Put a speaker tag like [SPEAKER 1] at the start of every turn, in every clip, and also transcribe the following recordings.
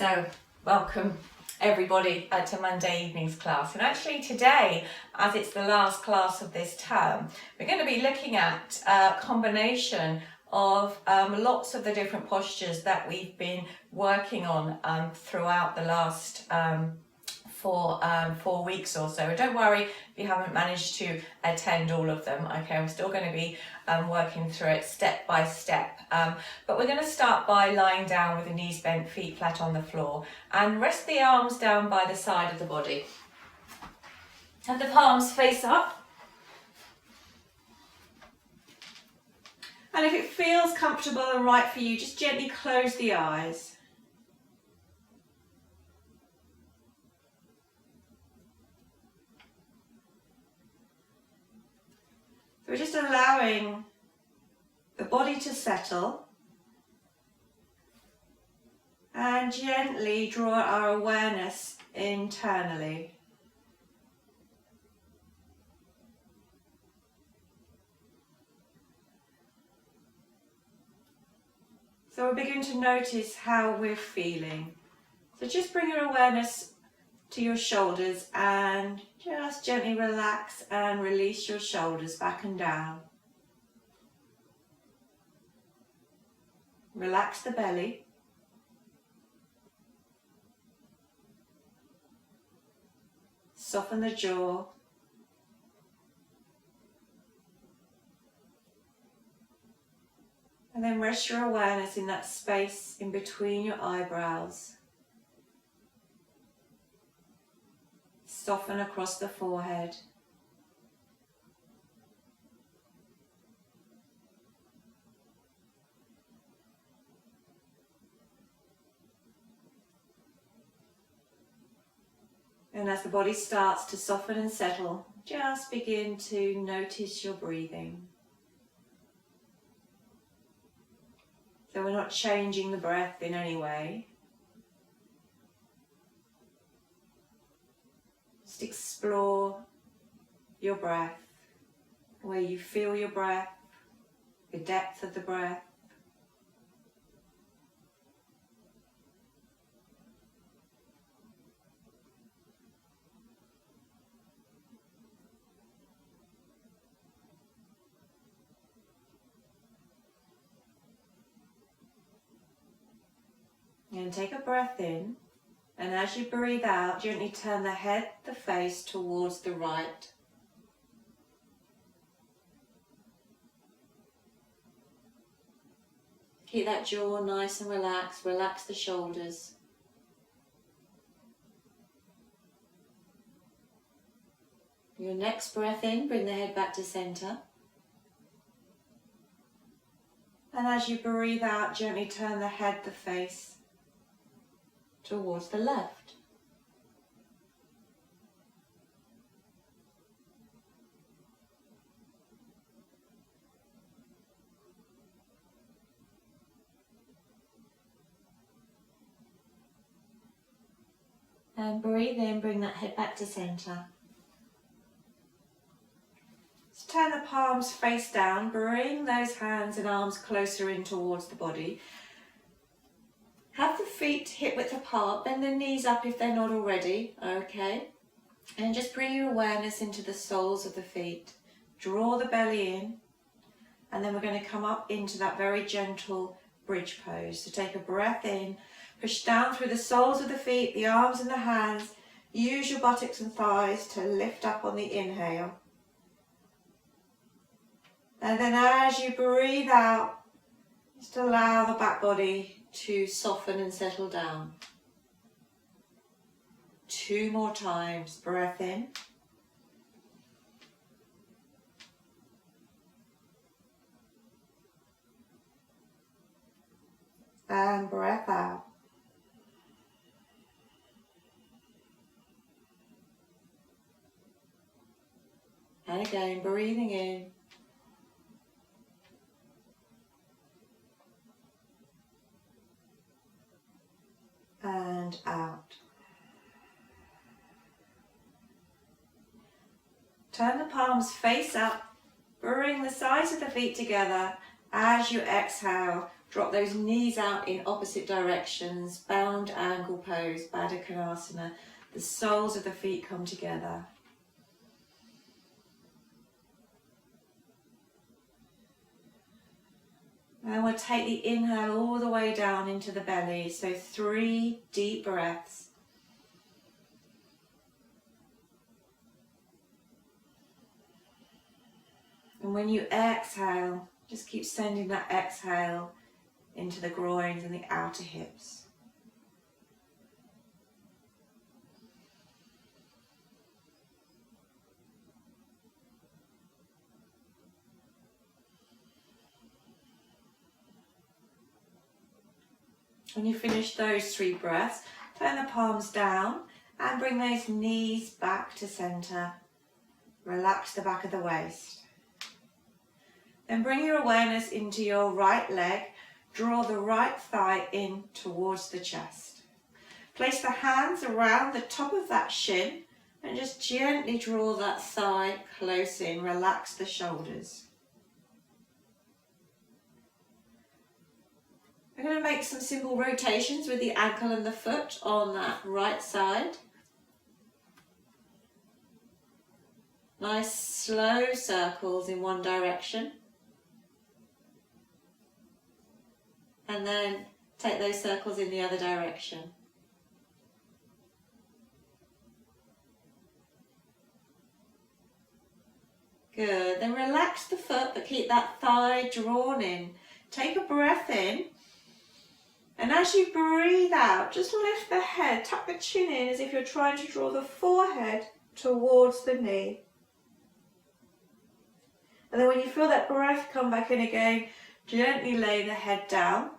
[SPEAKER 1] So, welcome everybody to Monday evening's class. And actually today, as it's the last class of this term, we're going to be looking at a combination of lots of the different postures that we've been working on throughout the last 4 weeks or so. Don't worry if you haven't managed to attend all of them. Okay, I'm still going to be working through it step by step. But we're going to start by lying down with the knees bent, feet flat on the floor, and rest the arms down by the side of the body. Have the palms face up. And if it feels comfortable and right for you, just gently close the eyes. So we're just allowing the body to settle and gently draw our awareness internally. So we'll begin to notice how we're feeling. So just bring your awareness to your shoulders and just gently relax and release your shoulders back and down. Relax the belly. Soften the jaw. And then rest your awareness in that space in between your eyebrows. Soften across the forehead. And as the body starts to soften and settle, just begin to notice your breathing. So we're not changing the breath in any way. Just explore your breath, where you feel your breath, the depth of the breath. And take a breath in, and as you breathe out, gently turn the head, the face towards the right. Keep that jaw nice and relaxed, relax the shoulders. Your next breath in, bring the head back to center. And as you breathe out, gently turn the head, the face towards the left. And breathe in, bring that head back to center. So turn the palms face down, bring those hands and arms closer in towards the body. Have the feet hip width apart, bend the knees up if they're not already, okay? And just bring your awareness into the soles of the feet. Draw the belly in, and then we're going to come up into that very gentle bridge pose. So take a breath in, push down through the soles of the feet, the arms and the hands. Use your buttocks and thighs to lift up on the inhale. And then as you breathe out, just allow the back body to soften and settle down. 2 more times. Breath in. And breath out. And again, breathing in. And out. Turn the palms face up, bring the sides of the feet together. As you exhale, Drop those knees out in opposite directions, bound angle pose, Baddha Konasana. The soles of the feet come together. And we'll take the inhale all the way down into the belly. So 3 deep breaths. And when you exhale, just keep sending that exhale into the groins and the outer hips. When you finish those 3 breaths, turn the palms down and bring those knees back to center. Relax the back of the waist. Then bring your awareness into your right leg. Draw the right thigh in towards the chest. Place the hands around the top of that shin and just gently draw that thigh close in. Relax the shoulders. I'm going to make some simple rotations with the ankle and the foot on that right side. Nice slow circles in one direction. And then take those circles in the other direction. Good. Then relax the foot, but keep that thigh drawn in. Take a breath in. And as you breathe out, just lift the head, tuck the chin in as if you're trying to draw the forehead towards the knee. And then when you feel that breath come back in again, gently lay the head down.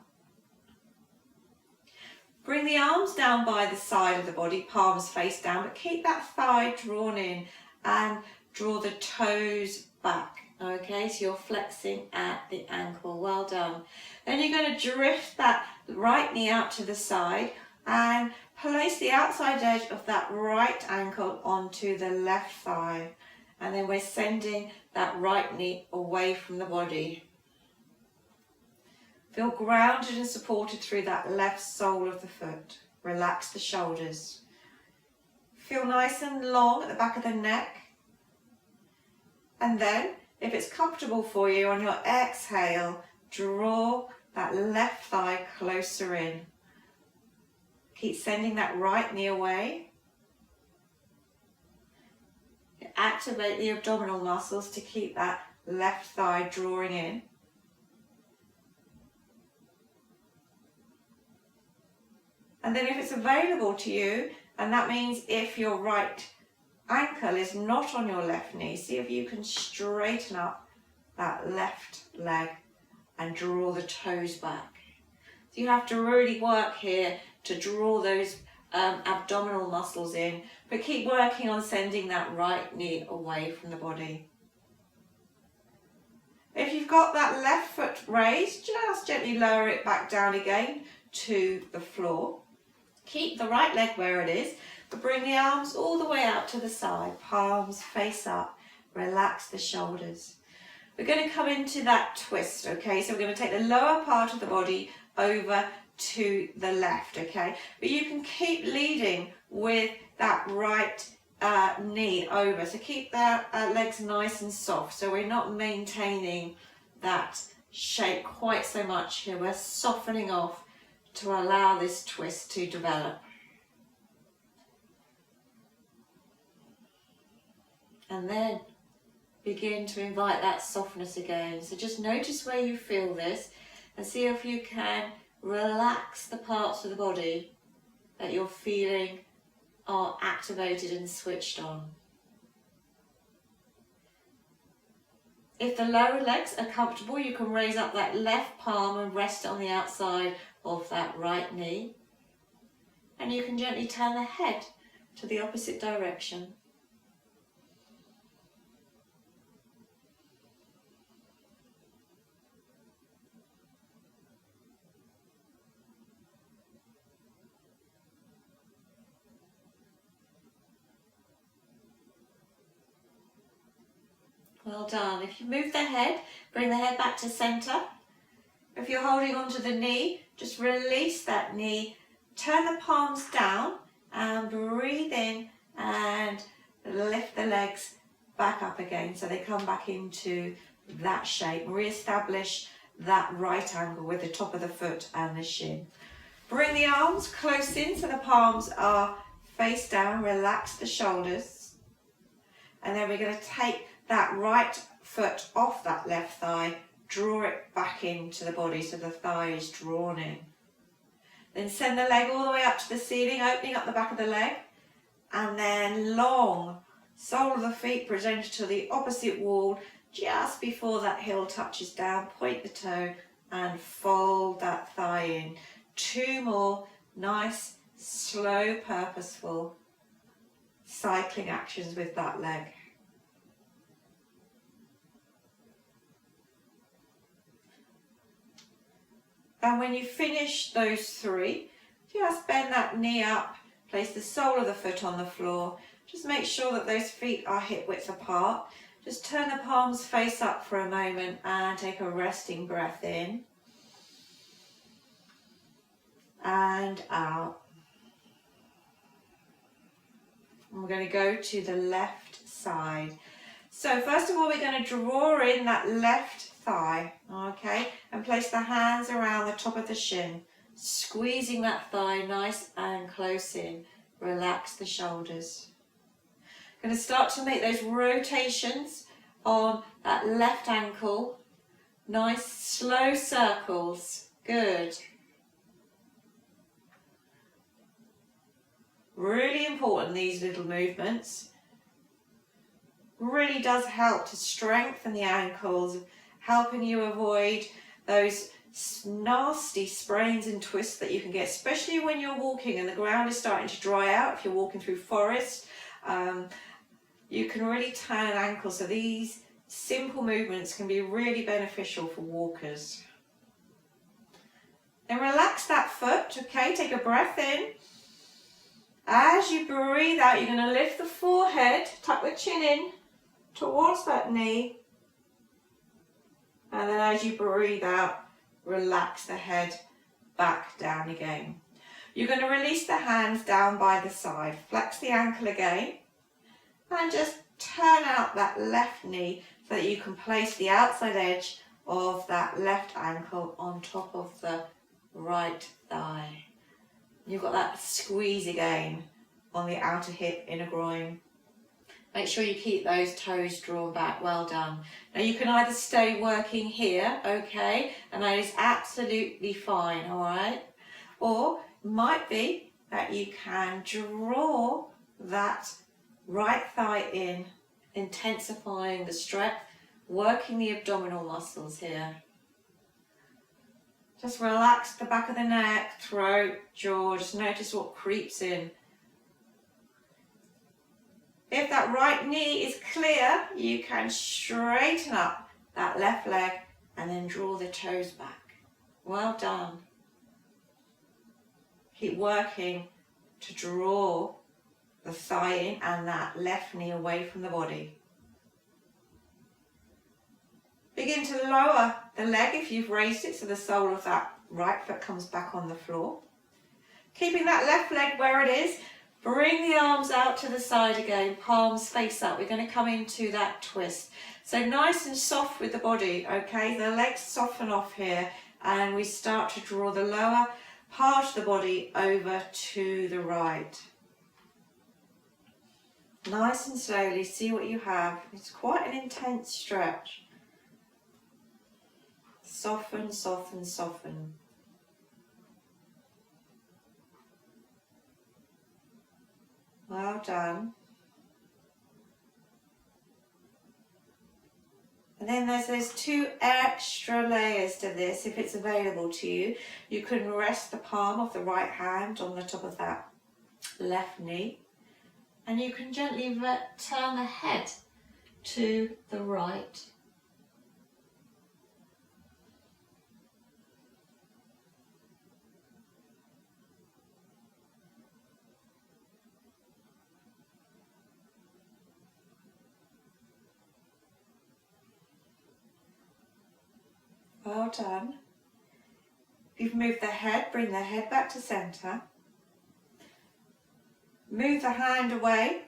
[SPEAKER 1] Bring the arms down by the side of the body, palms face down, but keep that thigh drawn in and draw the toes back. Okay, so you're flexing at the ankle. Well done. Then you're going to drift that right knee out to the side and place the outside edge of that right ankle onto the left thigh. And then we're sending that right knee away from the body. Feel grounded and supported through that left sole of the foot. Relax the shoulders. Feel nice and long at the back of the neck. And then, if it's comfortable for you, on your exhale, draw that left thigh closer in. Keep sending that right knee away. Activate the abdominal muscles to keep that left thigh drawing in. And then if it's available to you, and that means if your right ankle is not on your left knee, see if you can straighten up that left leg and draw the toes back. So you have to really work here to draw those abdominal muscles in, but keep working on sending that right knee away from the body. If you've got that left foot raised, just gently lower it back down again to the floor. Keep the right leg where it is, but bring the arms all the way out to the side, palms face up, relax the shoulders. We're going to come into that twist, okay? So we're going to take the lower part of the body over to the left, okay? But you can keep leading with that right knee over. So keep that legs nice and soft. So we're not maintaining that shape quite so much here. We're softening off to allow this twist to develop. And then begin to invite that softness again. So just notice where you feel this and see if you can relax the parts of the body that you're feeling are activated and switched on. If the lower legs are comfortable, you can raise up that left palm and rest it on the outside of that right knee. And you can gently turn the head to the opposite direction. Well done. If you move the head, bring the head back to center. If you're holding onto the knee, just release that knee, turn the palms down and breathe in and lift the legs back up again so they come back into that shape. Re-establish that right angle with the top of the foot and the shin. Bring the arms close in so the palms are face down, relax the shoulders. And then we're going to take that right foot off that left thigh, draw it back into the body so the thigh is drawn in. Then send the leg all the way up to the ceiling, opening up the back of the leg. And then long sole of the feet presented to the opposite wall just before that heel touches down. Point the toe and fold that thigh in. 2 more nice, slow, purposeful cycling actions with that leg. And when you finish those 3, just bend that knee up, place the sole of the foot on the floor. Just make sure that those feet are hip width apart. Just turn the palms face up for a moment and take a resting breath in and out. And we're going to go to the left side. So first of all, we're going to draw in that left thigh, okay, and place the hands around the top of the shin, squeezing that thigh nice and close in. Relax the shoulders. Going to start to make those rotations on that left ankle. Nice slow circles. Good. Really important, these little movements. Really does help to strengthen the ankles, helping you avoid those nasty sprains and twists that you can get, especially when you're walking and the ground is starting to dry out. If you're walking through forest, you can really turn an ankle. So these simple movements can be really beneficial for walkers. Then relax that foot, okay? Take a breath in. As you breathe out, you're going to lift the forehead, tuck the chin in towards that knee. And then as you breathe out, relax the head back down again. You're going to release the hands down by the side. Flex the ankle again. And just turn out that left knee so that you can place the outside edge of that left ankle on top of the right thigh. You've got that squeeze again on the outer hip, inner groin. Make sure you keep those toes drawn back. Well done. Now you can either stay working here, okay, and that is absolutely fine, all right? Or it might be that you can draw that right thigh in, intensifying the stretch, working the abdominal muscles here. Just relax the back of the neck, throat, jaw. Just notice what creeps in. If that right knee is clear, you can straighten up that left leg and then draw the toes back. Well done. Keep working to draw the thigh in and that left knee away from the body. Begin to lower the leg if you've raised it so the sole of that right foot comes back on the floor. Keeping that left leg where it is, bring the arms out to the side again, palms face up. We're going to come into that twist. So nice and soft with the body, okay? The legs soften off here and we start to draw the lower part of the body over to the right. Nice and slowly, see what you have. It's quite an intense stretch. Soften, soften, soften. Well done. And then there's those 2 extra layers to this. If it's available to you, you can rest the palm of the right hand on the top of that left knee. And you can gently turn the head to the right. Well done. you've moved the head, bring the head back to centre. Move the hand away.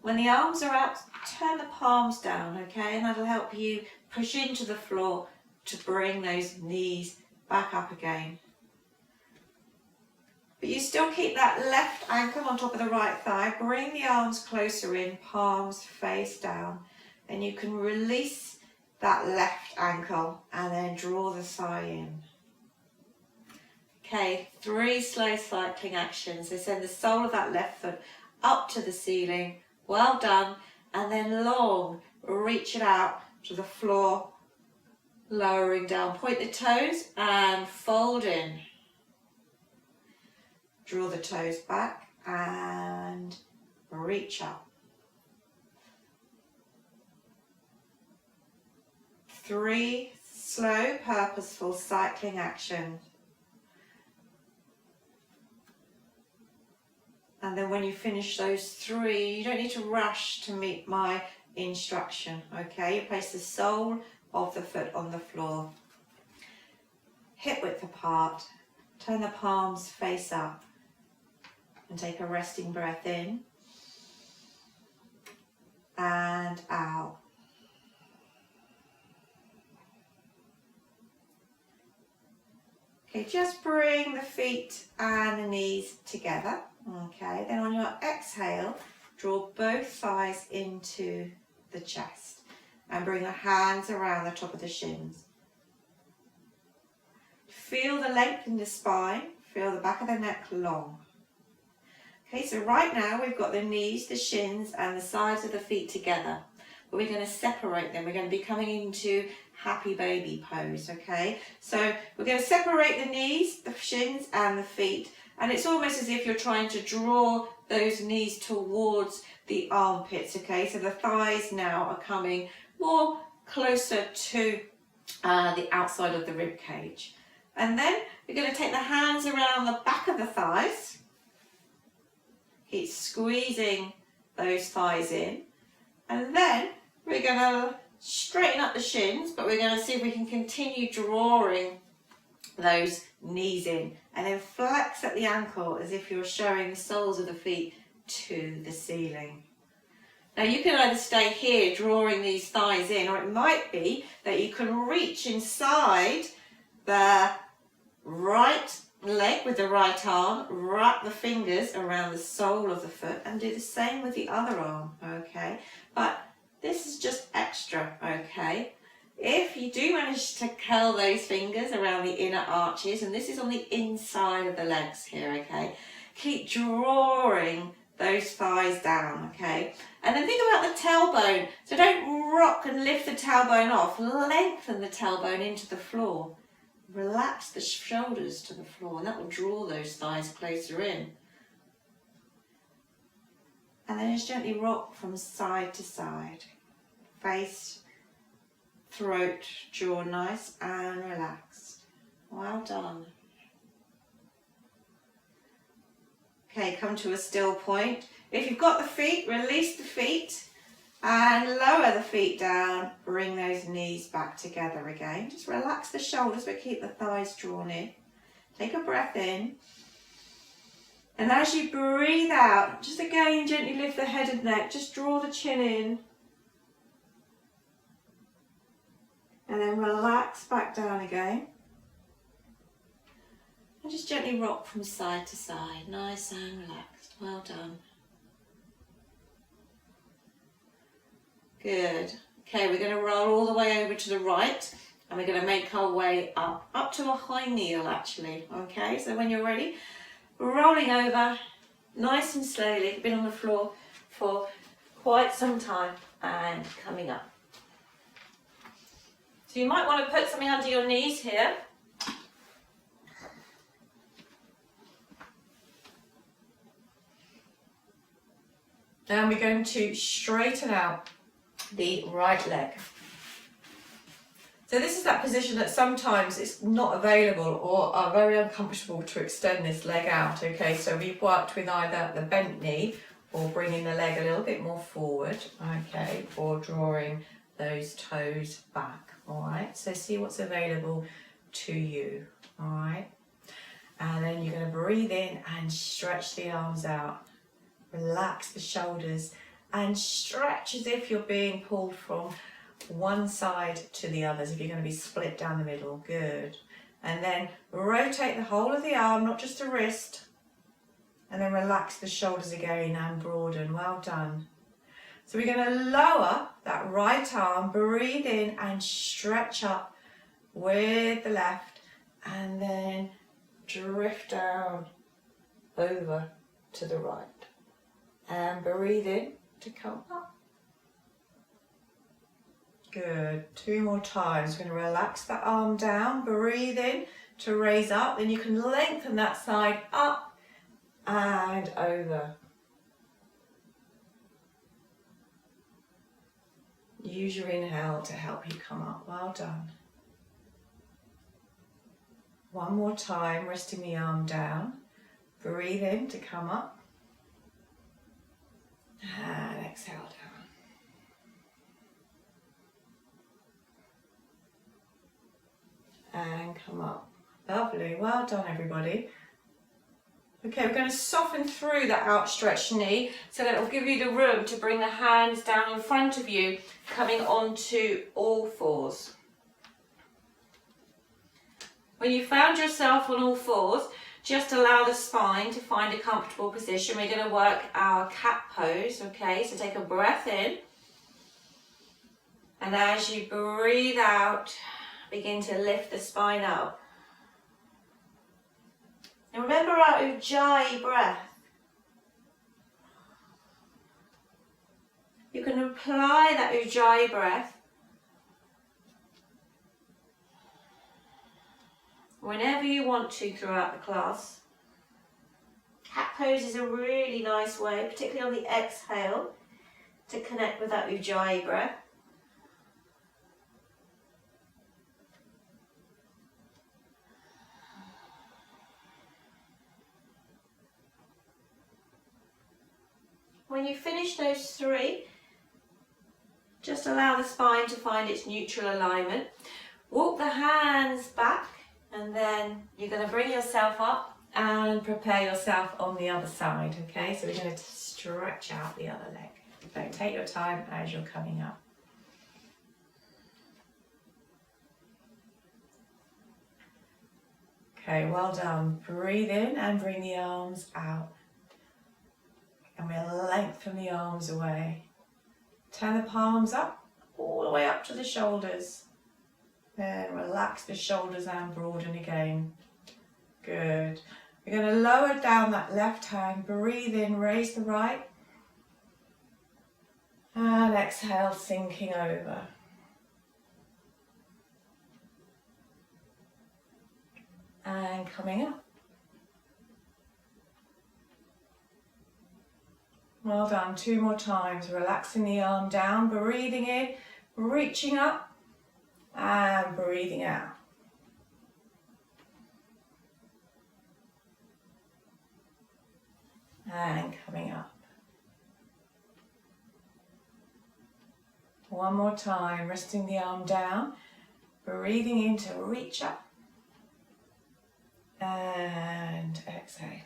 [SPEAKER 1] When the arms are out, turn the palms down, okay? And that'll help you push into the floor to bring those knees back up again. But you still keep that left ankle on top of the right thigh. Bring the arms closer in, palms face down. And you can release that left ankle and then draw the thigh in. Okay, 3 slow cycling actions. So send the sole of that left foot up to the ceiling. Well done. And then long, reach it out to the floor, lowering down. Point the toes and fold in. Draw the toes back and reach up. 3 slow, purposeful cycling actions. And then when you finish those 3, you don't need to rush to meet my instruction, okay? You place the sole of the foot on the floor, hip width apart, turn the palms face up, and take a resting breath in and out. Okay, just bring the feet and the knees together. Okay, then on your exhale, draw both thighs into the chest and bring the hands around the top of the shins. Feel the length in the spine, feel the back of the neck long. Okay, so right now we've got the knees, the shins and the sides of the feet together. But we're going to separate them. We're going to be coming into happy baby pose, okay? So we're going to separate the knees, the shins and the feet. And it's almost as if you're trying to draw those knees towards the armpits, okay? So the thighs now are coming more closer to the outside of the rib cage. And then we're going to take the hands around the back of the thighs. Keep squeezing those thighs in. And then we're going to straighten up the shins, but we're going to see if we can continue drawing those knees in. And then flex at the ankle as if you're showing the soles of the feet to the ceiling. Now you can either stay here drawing these thighs in, or it might be that you can reach inside the right leg with the right arm, wrap the fingers around the sole of the foot and do the same with the other arm, okay? But this is just extra, okay? If you do manage to curl those fingers around the inner arches, and this is on the inside of the legs here, okay? Keep drawing those thighs down, okay? And then think about the tailbone. So don't rock and lift the tailbone off. Lengthen the tailbone into the floor. Relax the shoulders to the floor, and that will draw those thighs closer in. And then just gently rock from side to side. Face, throat, jaw nice and relaxed. Well done. Okay, come to a still point. If you've got the feet, release the feet and lower the feet down. Bring those knees back together again. Just relax the shoulders but keep the thighs drawn in. Take a breath in. And as you breathe out, just again gently lift the head and neck. Just draw the chin in. And then relax back down again. And just gently rock from side to side, nice and relaxed. Well done. Good. Okay, we're going to roll all the way over to the right and we're going to make our way up to a high kneel actually. Okay, so when you're ready, rolling over nice and slowly. You've been on the floor for quite some time and coming up. So you might want to put something under your knees here. Now we're going to straighten out the right leg. So this is that position that sometimes it's not available or are very uncomfortable to extend this leg out, okay? So we've worked with either the bent knee or bringing the leg a little bit more forward, okay? Or drawing those toes back, all right? So see what's available to you. all right? And then you're going to breathe in and stretch the arms out. Relax the shoulders and stretch as if you're being pulled from one side to the other, as if you're going to be split down the middle. Good. And then rotate the whole of the arm, not just the wrist. And then relax the shoulders again and broaden. Well done. So we're going to lower that right arm, breathe in and stretch up with the left, and then drift down over to the right. And breathe in to come up. Good. 2 more times. We're going to relax that arm down, breathe in to raise up. Then you can lengthen that side up and over. Use your inhale to help you come up. Well done. One more time, resting the arm down. Breathe in to come up. And exhale down. And come up. Lovely. Well done, everybody. Okay, we're going to soften through that outstretched knee so that it will give you the room to bring the hands down in front of you, coming onto all fours. When you found yourself on all fours, just allow the spine to find a comfortable position. We're going to work our cat pose, okay? So take a breath in. And as you breathe out, begin to lift the spine up. And remember our Ujjayi breath. You can apply that Ujjayi breath whenever you want to throughout the class. Cat pose is a really nice way, particularly on the exhale, to connect with that Ujjayi breath. When you finish those 3, just allow the spine to find its neutral alignment. Walk the hands back, and then you're going to bring yourself up and prepare yourself on the other side, okay? So we're going to stretch out the other leg. So take your time as you're coming up. Okay, well done. Breathe in and bring the arms out. And we'll lengthen the arms away. Turn the palms up, all the way up to the shoulders. Then relax the shoulders and broaden again. Good. We're going to lower down that left hand. Breathe in, raise the right. And exhale, sinking over. And coming up. Well done. 2 more times. Relaxing the arm down, breathing in, reaching up, and breathing out. And coming up. 1 more time. Resting the arm down, breathing in to reach up, and exhaling.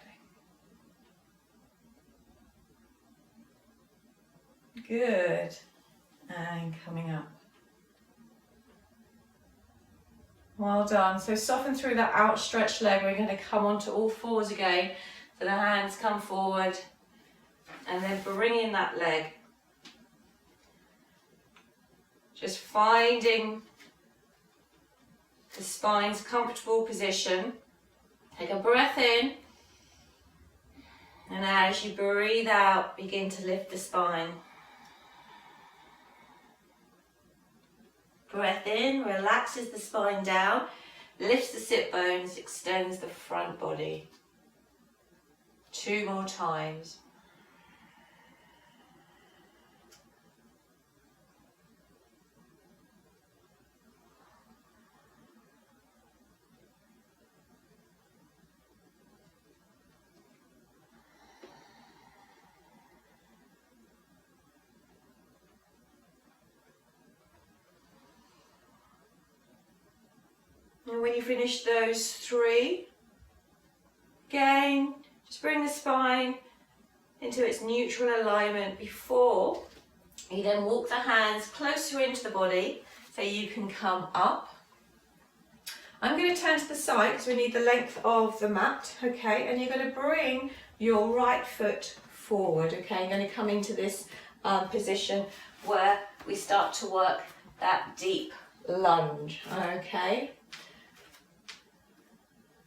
[SPEAKER 1] Good. And coming up. Well done. So soften through that outstretched leg. We're going to come onto all fours again. So the hands come forward. And then bring in that leg. Just finding the spine's comfortable position. Take a breath in. And as you breathe out, begin to lift the spine. Breath in, relaxes the spine down, lifts the sit bones, extends the front body. 2 more times. And when you finish those 3, again, just bring the spine into its neutral alignment before you then walk the hands closer into the body so you can come up. I'm going to turn to the side because we need the length of the mat, okay? And you're going to bring your right foot forward, okay? I'm going to come into this position where we start to work that deep lunge, okay?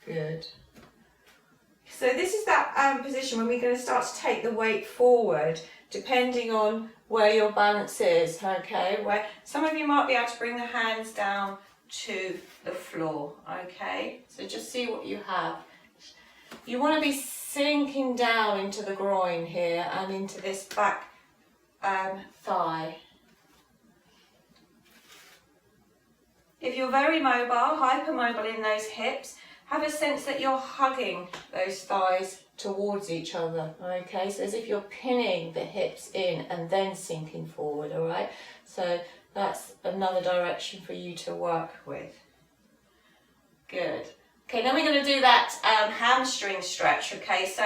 [SPEAKER 1] Good. So this is that position when we're going to start to take the weight forward, depending on where your balance is, okay? Where some of you might be able to bring the hands down to the floor, okay? So just see what you have. You want to be sinking down into the groin here and into this back thigh. If you're very mobile, hypermobile in those hips, have a sense that you're hugging those thighs towards each other, okay? So as if you're pinning the hips in and then sinking forward, all right? So that's another direction for you to work with. Good. Okay, then we're going to do that hamstring stretch, okay? So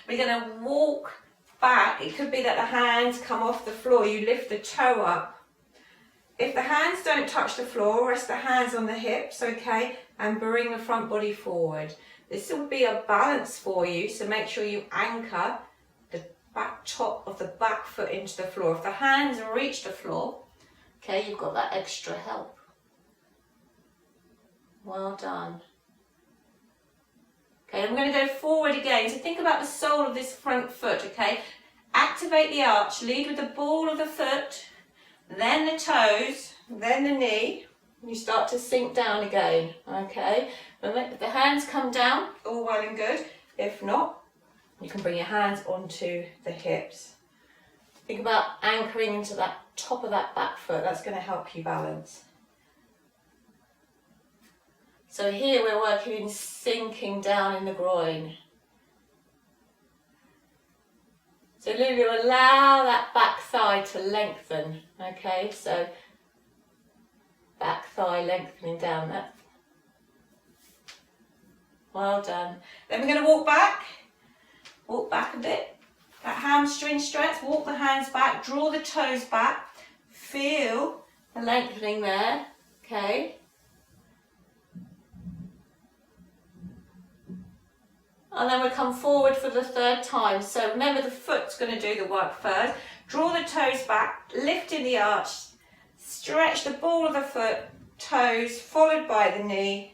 [SPEAKER 1] we're going to walk back. It could be that the hands come off the floor. You lift the toe up. If the hands don't touch the floor, rest the hands on the hips, okay? And bring the front body forward. This will be a balance for you, so make sure you anchor the back top of the back foot into the floor. If the hands reach the floor, okay, you've got that extra help. Well done. Okay, I'm going to go forward again. So think about the sole of this front foot, okay? Activate the arch, lead with the ball of the foot, then the toes, then the knee. You start to sink down again, okay? If the hands come down, all well and good. If not, you can bring your hands onto the hips. Think about anchoring into that top of that back foot. That's going to help you balance. So here we're working in sinking down in the groin. So Lulu, allow that back thigh to lengthen, okay? So back thigh lengthening down. That. Well done. Then we're going to walk back a bit. That hamstring stretch, walk the hands back, draw the toes back, feel the lengthening there, okay? And then we come forward for the 3rd time. So remember, the foot's going to do the work first. Draw the toes back, lift in the arch, stretch the ball of the foot, toes, followed by the knee.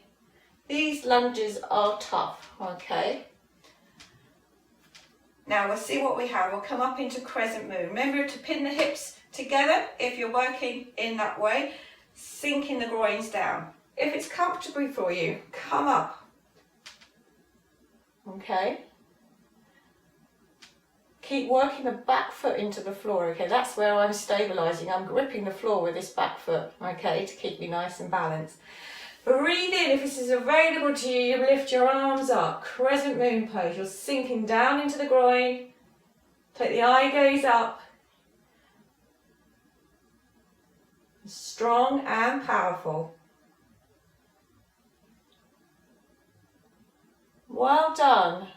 [SPEAKER 1] These lunges are tough, okay? Now we'll see what we have. We'll come up into crescent moon. Remember to pin the hips together if you're working in that way, sinking the groins down. If it's comfortable for you, come up. Okay? Keep working the back foot into the floor, okay? That's where I'm stabilising. I'm gripping the floor with this back foot, okay, to keep me nice and balanced. Breathe in. If this is available to you, you lift your arms up. Crescent moon pose. You're sinking down into the groin. Take the eye gaze up. Strong and powerful. Well done.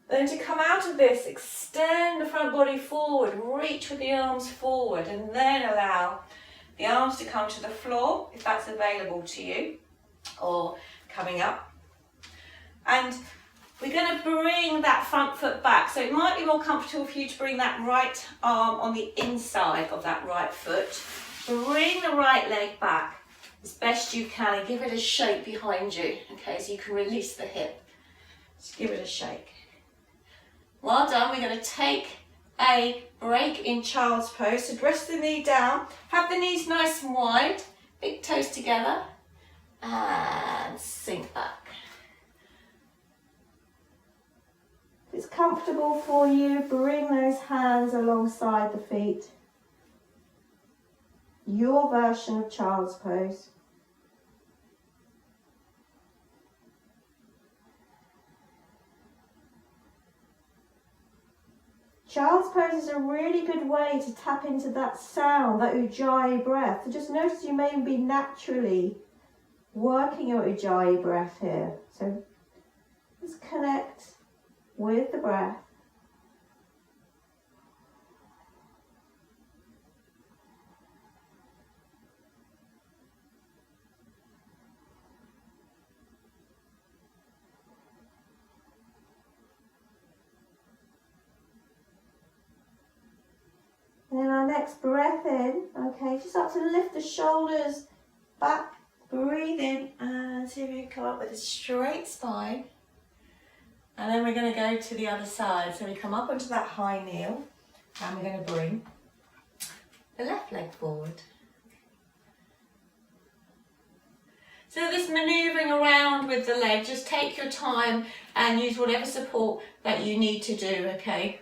[SPEAKER 1] Then to come out of this, extend the front body forward, reach with the arms forward, and then allow the arms to come to the floor, if that's available to you, or coming up. And we're going to bring that front foot back. So it might be more comfortable for you to bring that right arm on the inside of that right foot. Bring the right leg back as best you can and give it a shake behind you, okay, so you can release the hip. Just give it a shake. Well done. We're going to take a break in child's pose. So press the knee down, have the knees nice and wide, big toes together, and sink back. If it's comfortable for you, bring those hands alongside the feet. Your version of child's pose. Child's pose is a really good way to tap into that sound, that Ujjayi breath. So just notice you may be naturally working your Ujjayi breath here. So just connect with the breath. And then our next breath in, okay, just start to lift the shoulders back, breathe in, and see if you can come up with a straight spine. And then we're going to go to the other side. So we come up onto that high kneel, and we're going to bring the left leg forward. So this manoeuvring around with the leg, just take your time and use whatever support that you need to do, okay?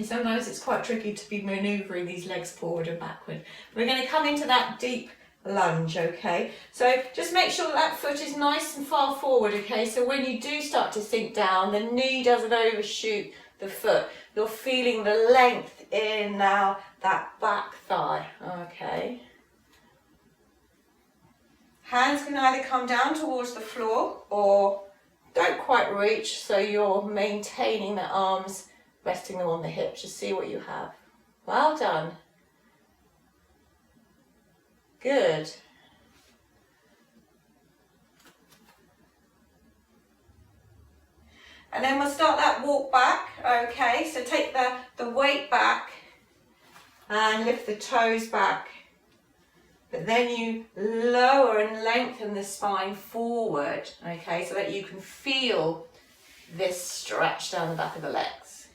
[SPEAKER 1] Sometimes it's quite tricky to be manoeuvring these legs forward and backward. We're going to come into that deep lunge, okay? So just make sure that foot is nice and far forward, okay? So when you do start to sink down, the knee doesn't overshoot the foot. You're feeling the length in now that back thigh, okay? Hands can either come down towards the floor or don't quite reach, so you're maintaining the arms, resting them on the hips. Just see what you have. Well done. Good. And then we'll start that walk back, okay? So take the weight back and lift the toes back. But then you lower and lengthen the spine forward, okay? So that you can feel this stretch down the back of the legs.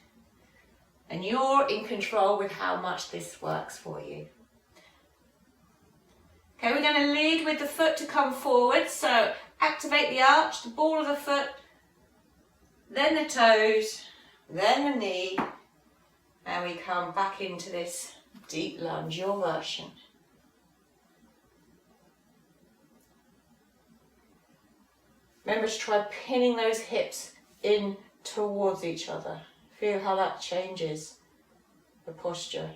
[SPEAKER 1] And you're in control with how much this works for you. Okay, we're going to lead with the foot to come forward. So activate the arch, the ball of the foot, then the toes, then the knee, and we come back into this deep lunge, your version. Remember to try pinning those hips in towards each other. Feel how that changes the posture.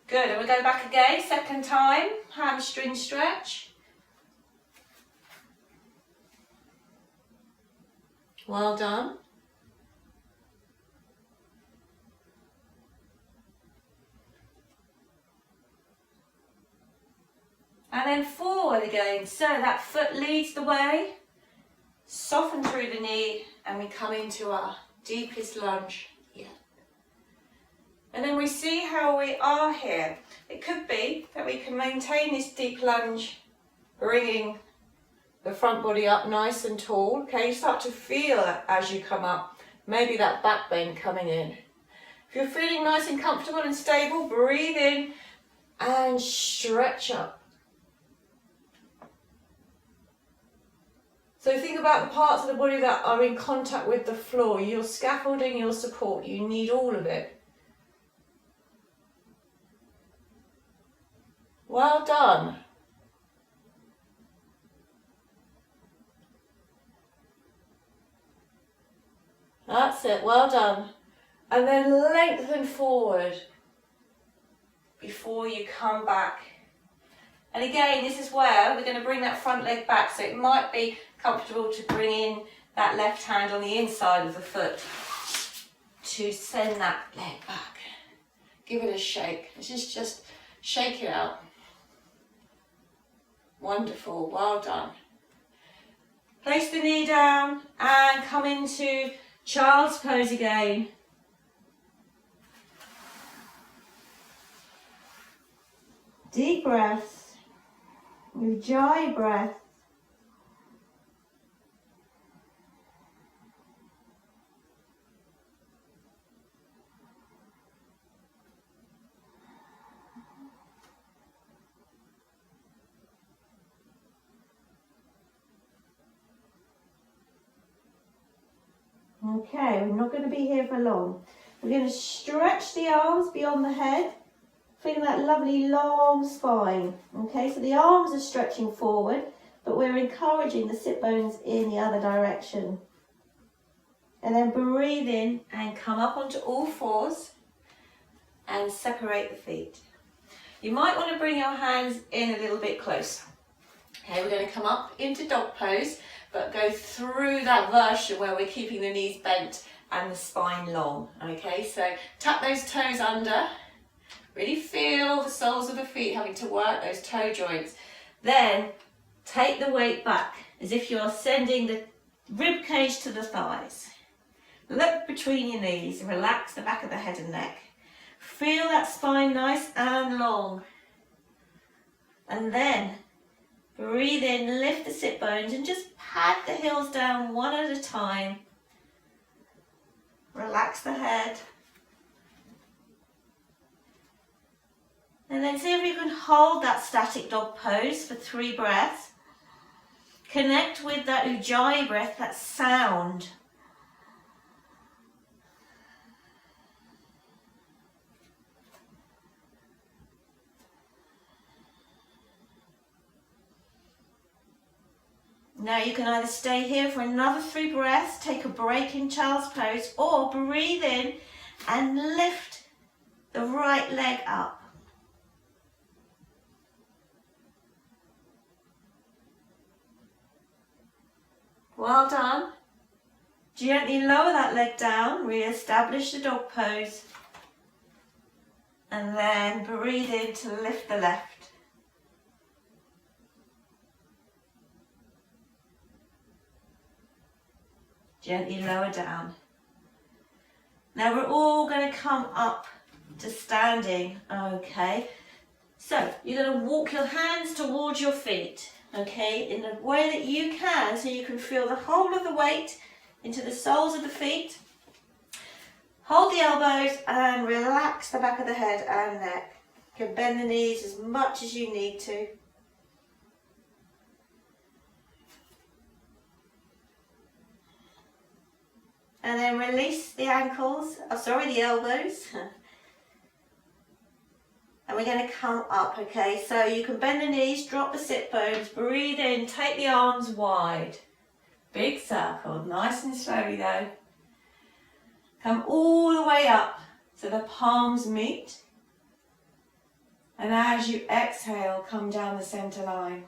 [SPEAKER 1] Good, and we go back again, second time, hamstring stretch. Well done. And then forward again, so that foot leads the way, soften through the knee, and we come into our deepest lunge here. And then we see how we are here. It could be that we can maintain this deep lunge, bringing the front body up nice and tall. Okay, you start to feel that as you come up, maybe that back bend coming in. If you're feeling nice and comfortable and stable, breathe in and stretch up. So think about the parts of the body that are in contact with the floor, your scaffolding, your support. You need all of it. Well done. That's it, well done. And then lengthen forward before you come back. And again, this is where we're going to bring that front leg back, so it might be comfortable to bring in that left hand on the inside of the foot to send that leg back. Give it a shake. This is just shake it out. Wonderful, well done. Place the knee down and come into child's pose again. Deep breaths. Ujjayi breath. Okay, we're not going to be here for long. We're going to stretch the arms beyond the head. Feeling that lovely long spine. Okay, so the arms are stretching forward, but we're encouraging the sit bones in the other direction. And then breathe in and come up onto all fours and separate the feet. You might want to bring your hands in a little bit closer. Okay, we're going to come up into dog pose, but go through that version where we're keeping the knees bent and the spine long. Okay, so tuck those toes under. Really feel the soles of the feet having to work those toe joints. Then take the weight back as if you are sending the rib cage to the thighs. Look between your knees, relax the back of the head and neck. Feel that spine nice and long. And then breathe in, lift the sit bones and just pat the heels down one at a time. Relax the head. And then see if you can hold that static dog pose for 3 breaths. Connect with that Ujjayi breath, that sound. Now you can either stay here for another 3 breaths, take a break in child's pose, or breathe in and lift the right leg up. Well done. Gently lower that leg down, re-establish the dog pose, and then breathe in to lift the left. Gently lower down. Now we're all going to come up to standing, okay? So you're going to walk your hands towards your feet, okay, in the way that you can, so you can feel the whole of the weight into the soles of the feet. Hold the elbows and relax the back of the head and neck. You can bend the knees as much as you need to. And then release the ankles, the elbows. And we're going to come up, okay? So you can bend the knees, drop the sit bones, breathe in, take the arms wide. Big circle, nice and slowly though. Come all the way up so the palms meet. And as you exhale, come down the center line.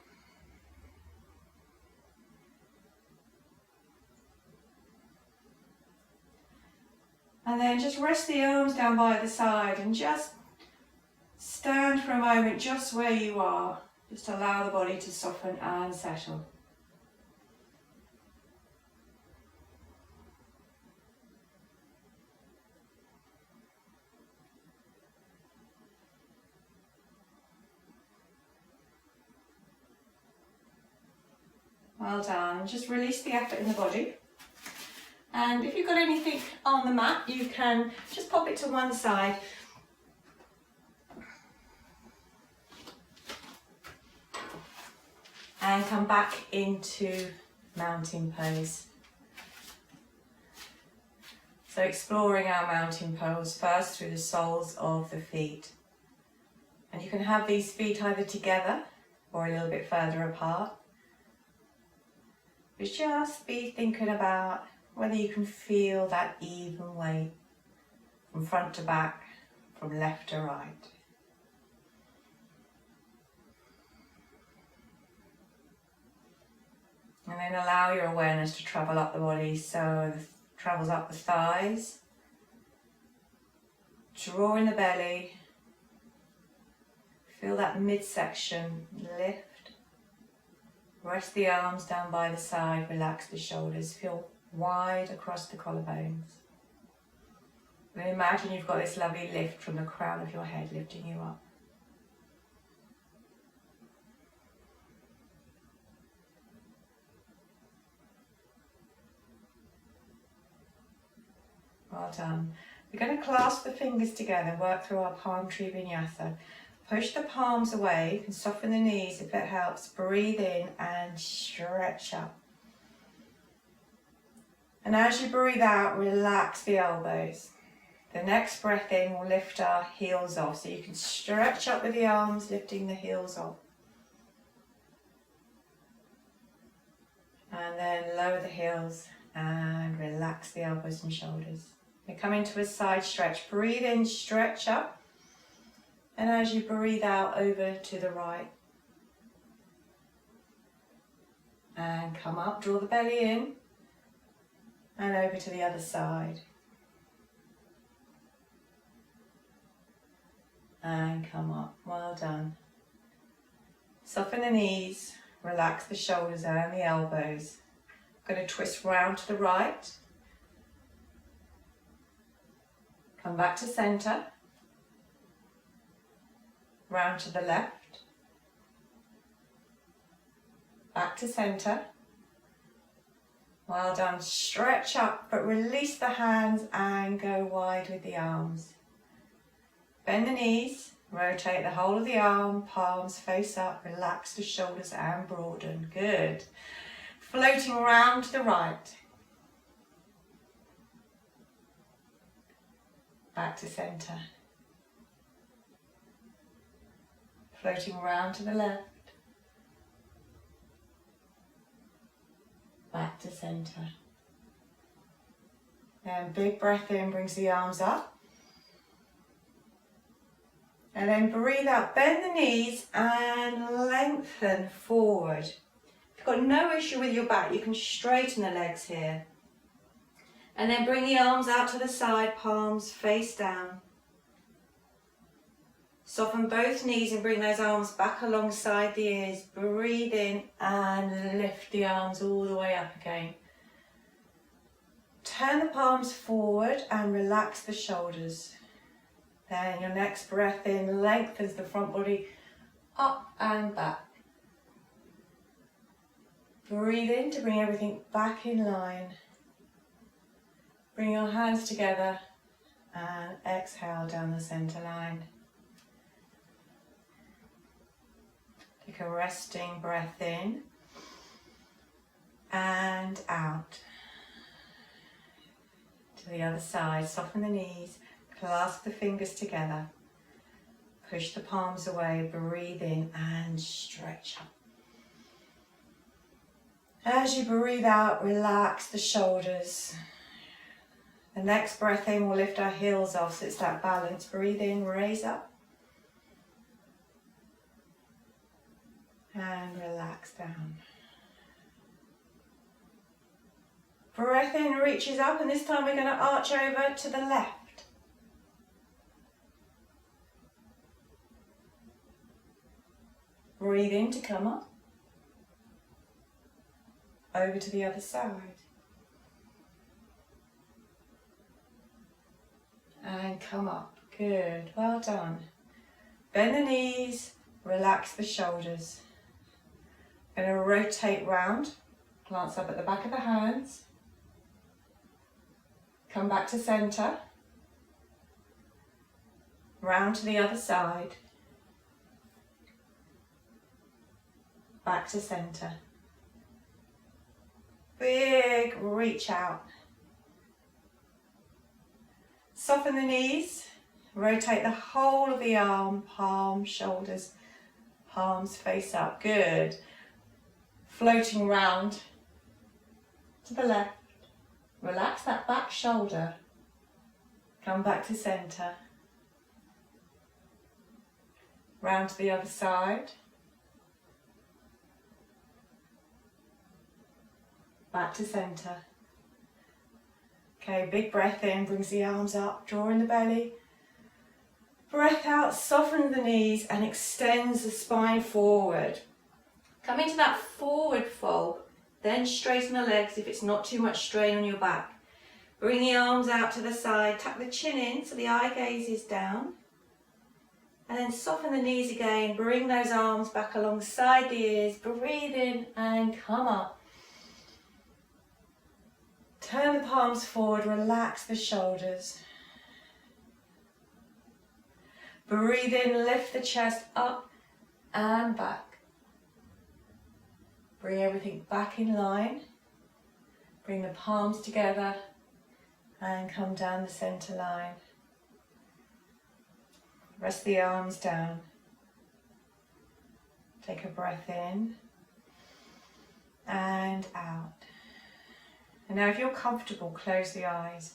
[SPEAKER 1] And then just rest the arms down by the side and just stand for a moment just where you are. Just allow the body to soften and settle. Well done. Just release the effort in the body. And if you've got anything on the mat, you can just pop it to one side. And come back into mountain pose. So exploring our mountain pose first through the soles of the feet. And you can have these feet either together or a little bit further apart. But just be thinking about whether you can feel that even weight from front to back, from left to right. And then allow your awareness to travel up the body, so it travels up the thighs, draw in the belly, feel that midsection lift, rest the arms down by the side, relax the shoulders, feel wide across the collarbones. And imagine you've got this lovely lift from the crown of your head lifting you up. Well done. We're going to clasp the fingers together, work through our palm tree vinyasa. Push the palms away, you can soften the knees if it helps. Breathe in and stretch up. And as you breathe out, relax the elbows. The next breath in will lift our heels off. So you can stretch up with the arms, lifting the heels off. And then lower the heels and relax the elbows and shoulders. We come into a side stretch. Breathe in, stretch up. And as you breathe out, over to the right. And come up, draw the belly in. And over to the other side. And come up. Well done. Soften the knees, relax the shoulders and the elbows. I'm going to twist round to the right. Come back to centre. Round to the left. Back to centre. Well done. Stretch up, but release the hands and go wide with the arms. Bend the knees, rotate the whole of the arm, palms face up, relax the shoulders and broaden. Good. Floating round to the right. Back to centre. Floating round to the left. Back to centre. And big breath in brings the arms up. And then breathe out, bend the knees and lengthen forward. If you've got no issue with your back, you can straighten the legs here. And then bring the arms out to the side, palms face down. Soften both knees and bring those arms back alongside the ears. Breathe in and lift the arms all the way up again. Turn the palms forward and relax the shoulders. Then your next breath in lengthens the front body up and back. Breathe in to bring everything back in line. Bring your hands together and exhale down the center line. Take a resting breath in and out. To the other side, soften the knees. Clasp the fingers together. Push the palms away. Breathe in and stretch up. As you breathe out, relax the shoulders. The next breath in will lift our heels off, so it's that balance. Breathe in, raise up. And relax down. Breath in reaches up, and this time we're going to arch over to the left. Breathe in to come up. Over to the other side. And come up. Good. Well done. Bend the knees. Relax the shoulders. Going to rotate round. Glance up at the back of the hands. Come back to centre. Round to the other side. Back to centre. Big reach out. Soften the knees. Rotate the whole of the arm, palms, shoulders, palms face up. Good. Floating round to the left. Relax that back shoulder. Come back to centre. Round to the other side. Back to centre. Okay, big breath in, brings the arms up, drawing the belly. Breath out, soften the knees and extends the spine forward. Come into that forward fold, then straighten the legs if it's not too much strain on your back. Bring the arms out to the side, tuck the chin in so the eye gaze is down. And then soften the knees again, bring those arms back alongside the ears, breathe in and come up. Turn the palms forward, relax the shoulders. Breathe in, lift the chest up and back. Bring everything back in line. Bring the palms together and come down the center line. Rest the arms down. Take a breath in and out. And now if you're comfortable, close the eyes.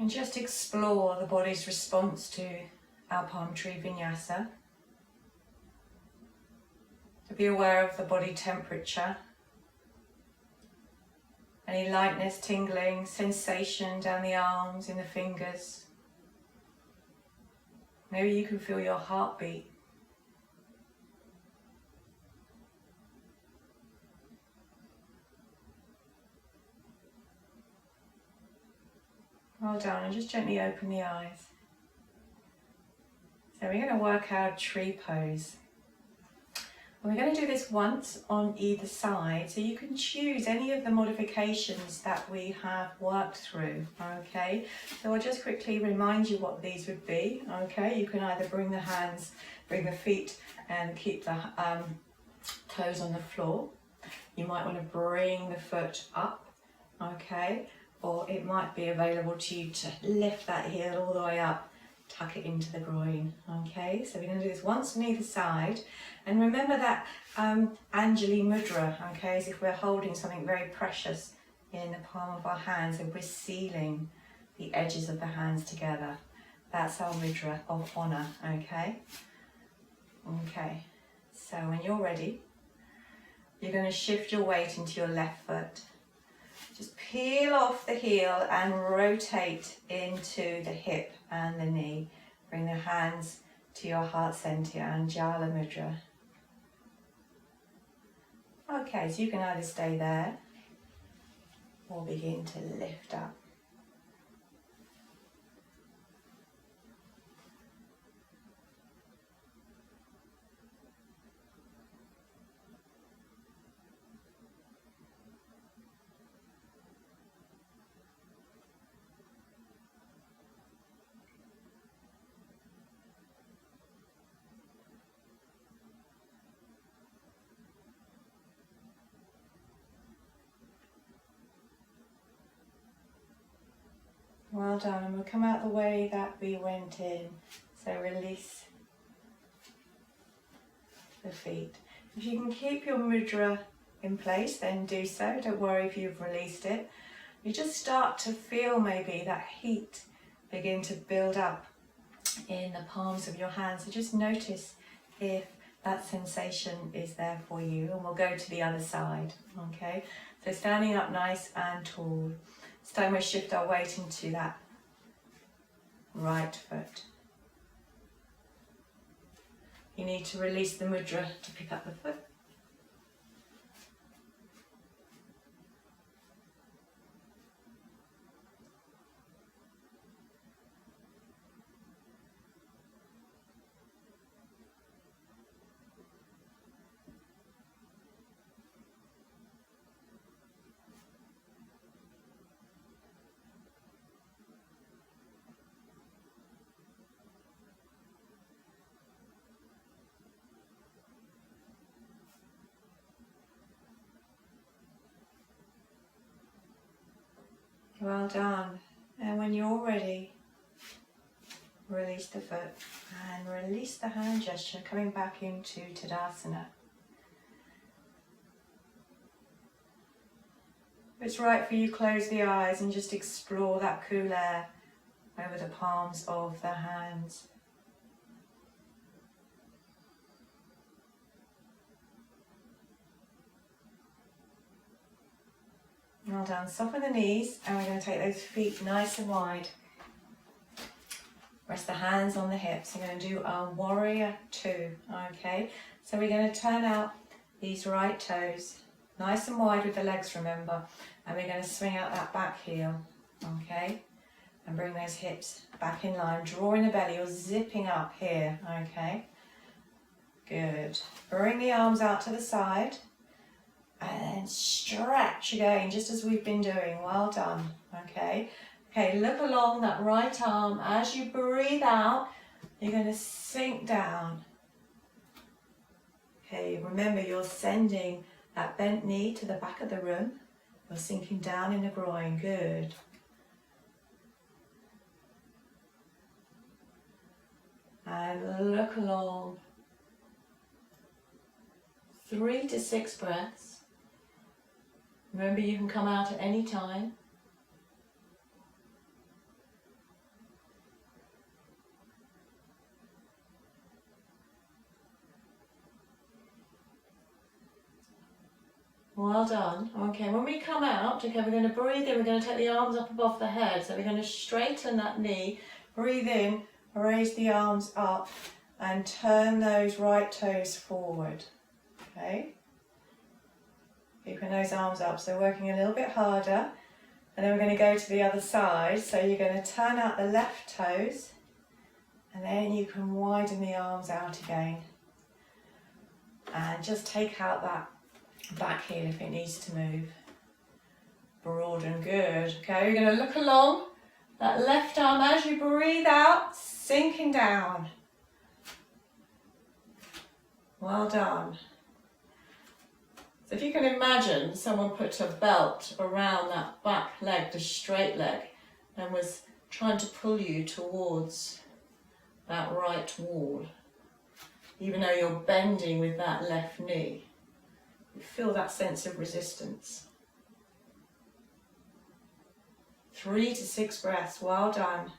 [SPEAKER 1] And just explore the body's response to our palm tree vinyasa. To be aware of the body temperature. Any lightness, tingling, sensation down the arms, in the fingers. Maybe you can feel your heartbeat. Well done, and just gently open the eyes. So we're going to work our tree pose. We're going to do this once on either side, so you can choose any of the modifications that we have worked through, okay? So I'll just quickly remind you what these would be, okay? You can either bring the hands, bring the feet, and keep the toes on the floor. You might want to bring the foot up, okay? Or it might be available to you to lift that heel all the way up, tuck it into the groin, okay? So we're going to do this once on either side. And remember that Anjali mudra, okay, as if we're holding something very precious in the palm of our hands and we're sealing the edges of the hands together. That's our mudra of honor, okay? Okay, so when you're ready, you're going to shift your weight into your left foot. Just peel off the heel and rotate into the hip and the knee. Bring the hands to your heart center, Anjali mudra. Okay, so you can either stay there or begin to lift up. Well done, and we'll come out the way that we went in. So release the feet. If you can keep your mudra in place, then do so. Don't worry if you've released it. You just start to feel maybe that heat begin to build up in the palms of your hands. So just notice if that sensation is there for you, and we'll go to the other side, okay? So standing up nice and tall. This time we shift our weight into that right foot. You need to release the mudra to pick up the foot. Well done. And when you're ready, release the foot and release the hand gesture, coming back into Tadasana. If it's right for you, close the eyes and just explore that cool air over the palms of the hands. Well done. Soften the knees, and we're going to take those feet nice and wide. Rest the hands on the hips. We're going to do a warrior two, okay? So we're going to turn out these right toes, nice and wide with the legs, remember, and we're going to swing out that back heel, okay? And bring those hips back in line, drawing the belly or zipping up here, okay? Good. Bring the arms out to the side. And then stretch again, just as we've been doing. Well done, okay? Okay, look along that right arm. As you breathe out, you're going to sink down. Okay, remember you're sending that bent knee to the back of the room. You're sinking down in the groin, good. And look along. 3 to 6 breaths. Remember, you can come out at any time. Well done. Okay, when we come out, okay, we're going to breathe in, we're going to take the arms up above the head. So we're going to straighten that knee, breathe in, raise the arms up and turn those right toes forward. Okay, keeping those arms up, so working a little bit harder. And then we're going to go to the other side, so you're going to turn out the left toes and then you can widen the arms out again. And just take out that back heel if it needs to move. Broaden, good. Okay, we're going to look along that left arm as you breathe out, sinking down. Well done. So if you can imagine someone put a belt around that back leg, the straight leg, and was trying to pull you towards that right wall, even though you're bending with that left knee. You feel that sense of resistance. 3 to 6 breaths, well done.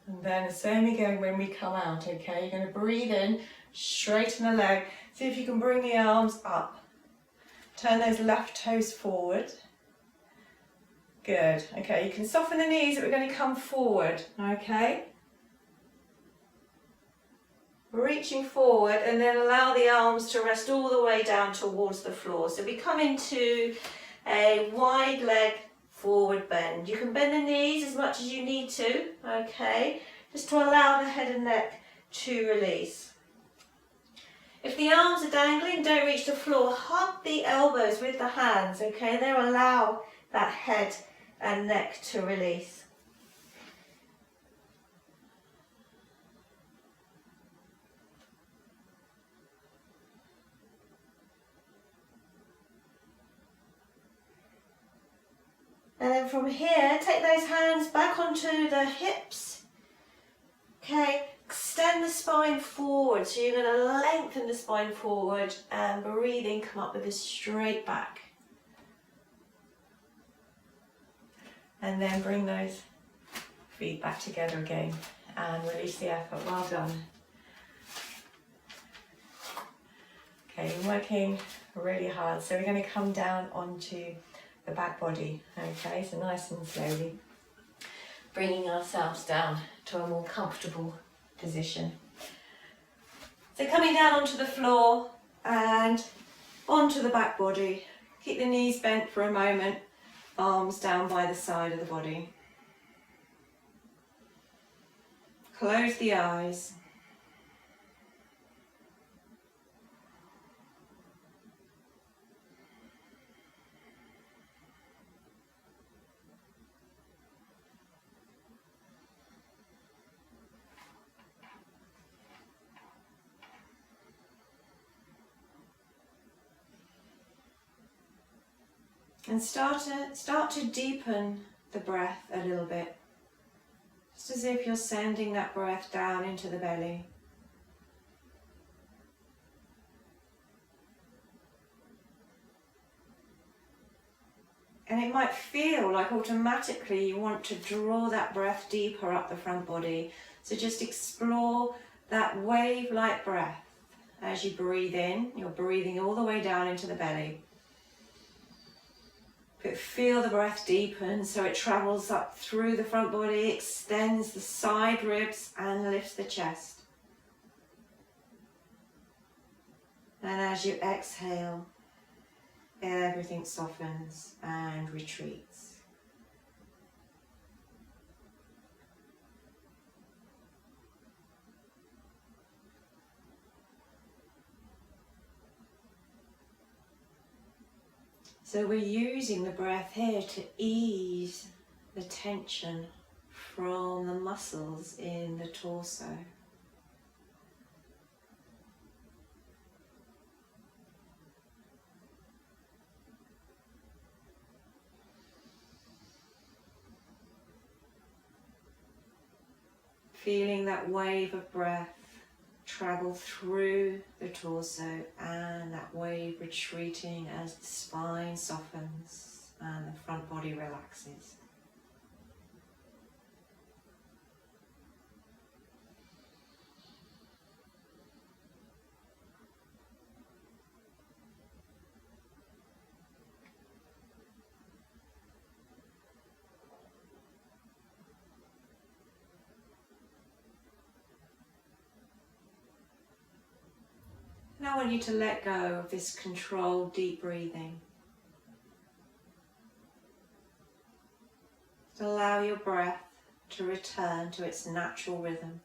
[SPEAKER 1] And then the same again when we come out, okay? You're going to breathe in, straighten the leg. See if you can bring the arms up. Turn those left toes forward. Good. Okay, you can soften the knees, but we're going to come forward, okay? Reaching forward and then allow the arms to rest all the way down towards the floor. So we come into a wide leg forward bend. You can bend the knees as much as you need to, okay? Just to allow the head and neck to release. If the arms are dangling, don't reach the floor. Hug the elbows with the hands, okay? They'll allow that head and neck to release. And then from here, take those hands back onto the hips. Okay, extend the spine forward. So you're going to lengthen the spine forward and breathing, come up with a straight back. And then bring those feet back together again and release the effort. Well done. Okay, you're working really hard. So we're going to come down onto the back body. Okay, so nice and slowly bringing ourselves down to a more comfortable position. So coming down onto the floor and onto the back body. Keep the knees bent for a moment. Arms down by the side of the body. Close the eyes. And start to deepen the breath a little bit. Just as if you're sending that breath down into the belly. And it might feel like automatically you want to draw that breath deeper up the front body. So just explore that wave-like breath. As you breathe in, you're breathing all the way down into the belly. But feel the breath deepen so it travels up through the front body, extends the side ribs and lifts the chest. And as you exhale, everything softens and retreats. So we're using the breath here to ease the tension from the muscles in the torso. Feeling that wave of breath travel through the torso and that wave retreating as the spine softens and the front body relaxes. I want you to let go of this controlled deep breathing. Just allow your breath to return to its natural rhythm.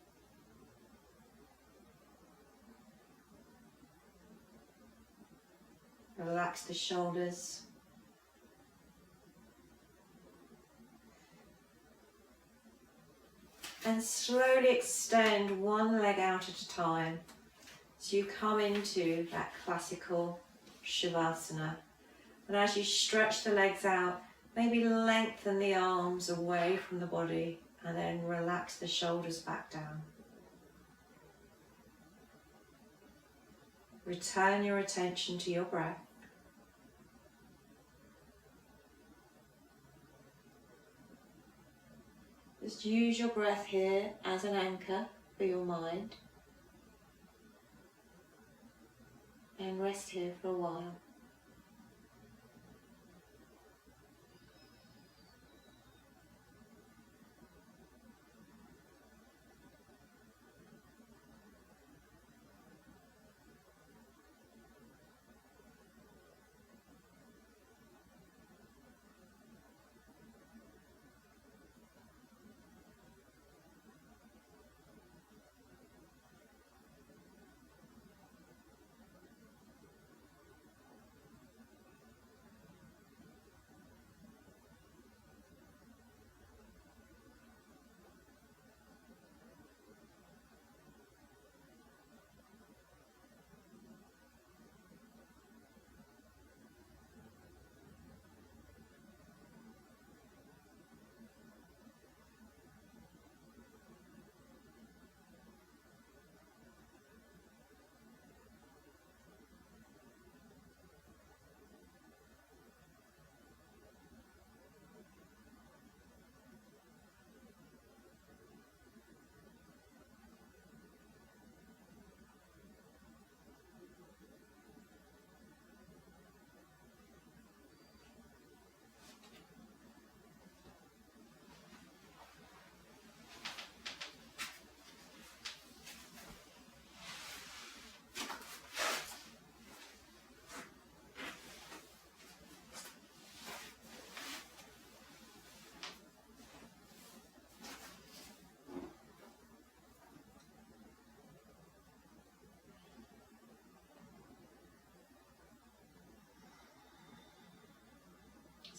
[SPEAKER 1] Relax the shoulders. And slowly extend one leg out at a time. So you come into that classical Shavasana. And as you stretch the legs out, maybe lengthen the arms away from the body and then relax the shoulders back down. Return your attention to your breath. Just use your breath here as an anchor for your mind. And rest here for a while.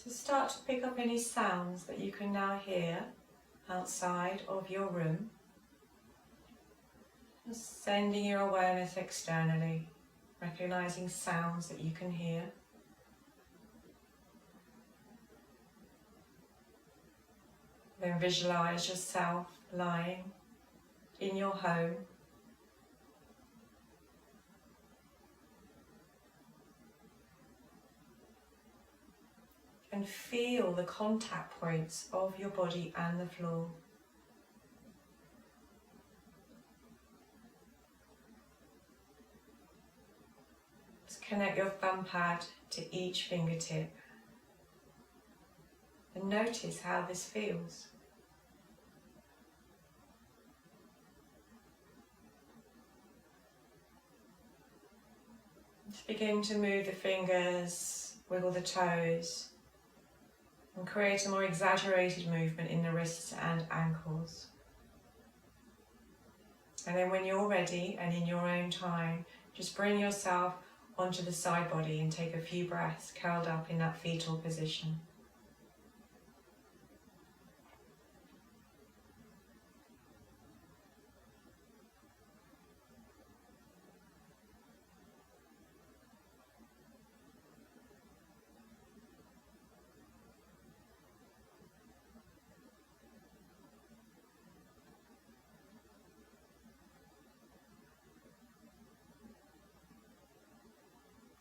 [SPEAKER 1] So start to pick up any sounds that you can now hear outside of your room. Just sending your awareness externally, recognizing sounds that you can hear. Then visualize yourself lying in your home. And feel the contact points of your body and the floor. Just connect your thumb pad to each fingertip. And notice how this feels. Just begin to move the fingers, wiggle the toes, and create a more exaggerated movement in the wrists and ankles. And then when you're ready and in your own time, just bring yourself onto the side body and take a few breaths curled up in that fetal position.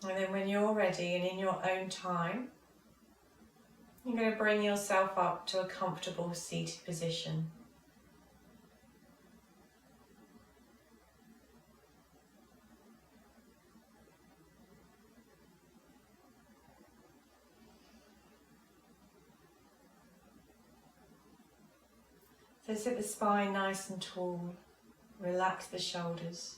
[SPEAKER 1] And then when you're ready and in your own time, you're going to bring yourself up to a comfortable seated position. So sit the spine nice and tall, relax the shoulders.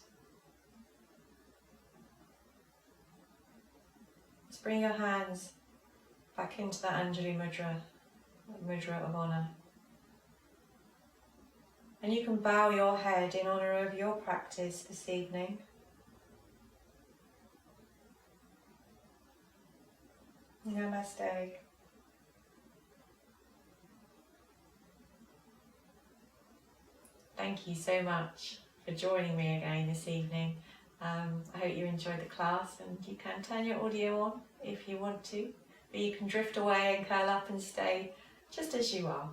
[SPEAKER 1] bring your hands back into that Anjali Mudra, Mudra of honour. And you can bow your head in honour of your practice this evening. Namaste. Thank you so much for joining me again this evening. I hope you enjoyed the class, and you can turn your audio on if you want to, but you can drift away and curl up and stay just as you are.